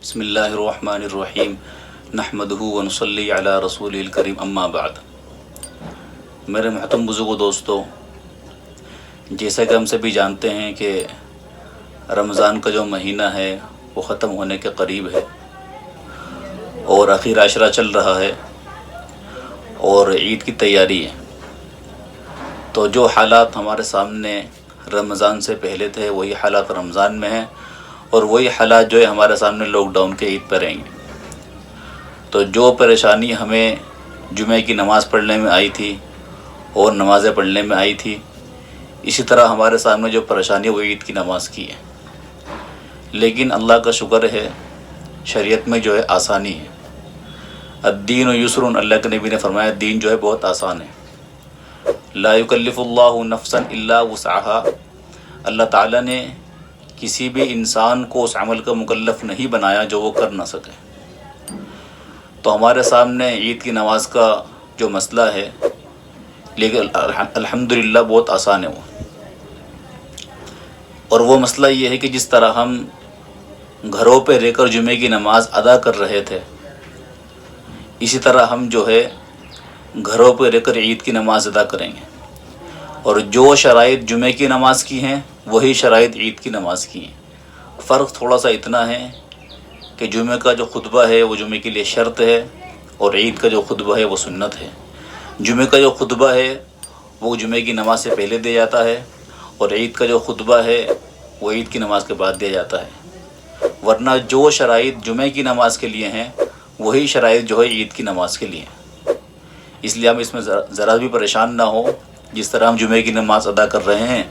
بسم اللہ الرحمن الرحیم نحمدہ ونصلی علی رسول الکریم اما بعد۔ میرے محترم بزرگ و دوستو، جیسا کہ ہم سبھی جانتے ہیں کہ رمضان کا جو مہینہ ہے وہ ختم ہونے کے قریب ہے اور اخیر عشرہ چل رہا ہے اور عید کی تیاری ہے۔ تو جو حالات ہمارے سامنے رمضان سے پہلے تھے وہی حالات رمضان میں ہیں، اور وہی حالات جو ہے ہمارے سامنے لاک ڈاؤن کے عید پہ رہیں گے۔ تو جو پریشانی ہمیں جمعہ کی نماز پڑھنے میں آئی تھی اور نمازیں پڑھنے میں آئی تھی، اسی طرح ہمارے سامنے جو پریشانی وہ عید کی نماز کی ہے۔ لیکن اللہ کا شکر ہے، شریعت میں جو ہے آسانی ہے۔ الدین یسر، اللہ کے نبی نے فرمایا دین جو ہے بہت آسان ہے۔ لا یکلف اللہ نفسا الا وسعها، اللہ تعالیٰ نے کسی بھی انسان کو اس عمل کا مکلف نہیں بنایا جو وہ کر نہ سکے۔ تو ہمارے سامنے عید کی نماز کا جو مسئلہ ہے، لیکن الحمدللہ بہت آسان ہے وہ۔ اور وہ مسئلہ یہ ہے کہ جس طرح ہم گھروں پہ رہ کر جمعے کی نماز ادا کر رہے تھے، اسی طرح ہم جو ہے گھروں پہ رہ کر عید کی نماز ادا کریں گے، اور جو شرائط جمعے کی نماز کی ہیں وہی شرائط عید کی نماز کی ہیں۔ فرق تھوڑا سا اتنا ہے کہ جمعے کا جو خطبہ ہے وہ جمعے کے لیے شرط ہے، اور عید کا جو خطبہ ہے وہ سنت ہے۔ جمعے کا جو خطبہ ہے وہ جمعے کی نماز سے پہلے دیا جاتا ہے، اور عید کا جو خطبہ ہے وہ عید کی نماز کے بعد دیا جاتا ہے۔ ورنہ جو شرائط جمعے کی نماز کے لیے ہیں وہی شرائط جو ہے عید کی نماز کے لیے ہیں۔ اس لیے ہم اس میں ذرا بھی پریشان نہ ہوں، جس طرح ہم جمعے کی نماز ادا کر رہے ہیں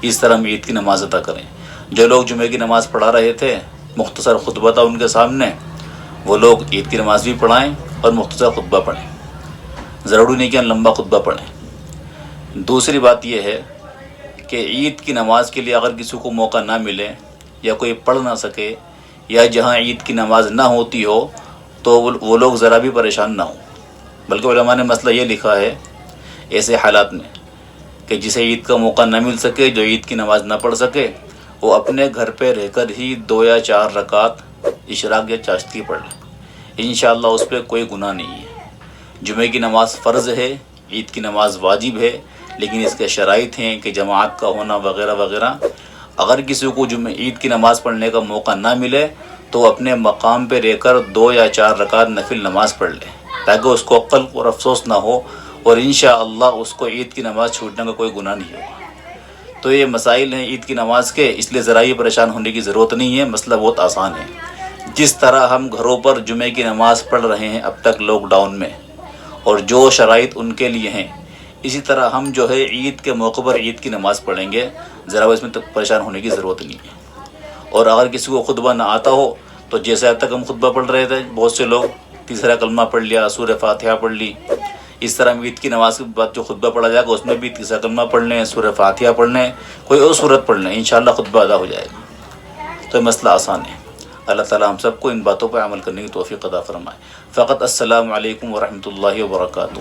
اس طرح ہم عید کی نماز ادا کریں۔ جو لوگ جمعے کی نماز پڑھا رہے تھے، مختصر خطبہ تھا ان کے سامنے، وہ لوگ عید کی نماز بھی پڑھائیں اور مختصر خطبہ پڑھیں، ضروری نہیں کہ ہم لمبا خطبہ پڑھیں۔ دوسری بات یہ ہے کہ عید کی نماز کے لیے اگر کسی کو موقع نہ ملے یا کوئی پڑھ نہ سکے، یا جہاں عید کی نماز نہ ہوتی ہو، تو وہ لوگ ذرا بھی پریشان نہ ہوں۔ بلکہ علماء نے مسئلہ یہ لکھا ہے ایسے حالات میں کہ جسے عید کا موقع نہ مل سکے، جو عید کی نماز نہ پڑھ سکے، وہ اپنے گھر پہ رہ کر ہی 2 یا 4 رکعت اشراق یا چاشتگی پڑھ لے، انشاءاللہ اس پہ کوئی گناہ نہیں ہے۔ جمعے کی نماز فرض ہے، عید کی نماز واجب ہے، لیکن اس کے شرائط ہیں کہ جماعت کا ہونا وغیرہ وغیرہ۔ اگر کسی کو عید کی نماز پڑھنے کا موقع نہ ملے تو وہ اپنے مقام پہ رہ کر 2 یا 4 رکعت نفل نماز پڑھ لے، تاکہ اس کو قلق اور افسوس نہ ہو، اور انشاءاللہ اس کو عید کی نماز چھوٹنے کا کوئی گناہ نہیں ہوگا۔ تو یہ مسائل ہیں عید کی نماز کے، اس لیے ذرا ہی پریشان ہونے کی ضرورت نہیں ہے، مسئلہ بہت آسان ہے۔ جس طرح ہم گھروں پر جمعے کی نماز پڑھ رہے ہیں اب تک لاک ڈاؤن میں، اور جو شرائط ان کے لیے ہیں، اسی طرح ہم جو ہے عید کے موقع پر عید کی نماز پڑھیں گے، ذرا اس میں پریشان ہونے کی ضرورت نہیں ہے۔ اور اگر کسی کو خطبہ نہ آتا ہو تو جیسے اب تک ہم خطبہ پڑھ رہے تھے، بہت سے لوگ تیسرا کلمہ پڑھ لیا، سورہ فاتحہ پڑھ لی، اس طرح عید کی نماز کے بعد جو خطبہ پڑھا جائے گا اس میں بھی تیسرا کلمہ پڑھ لیں، سورہ فاتحہ پڑھ لیں، کوئی اور صورت پڑھ لیں، انشاءاللہ خطبہ ادا ہو جائے گا۔ تو یہ مسئلہ آسان ہے۔ اللہ تعالیٰ ہم سب کو ان باتوں پر عمل کرنے کی توفیق عطا فرمائے۔ فقط السلام علیکم ورحمۃ اللہ وبرکاتہ۔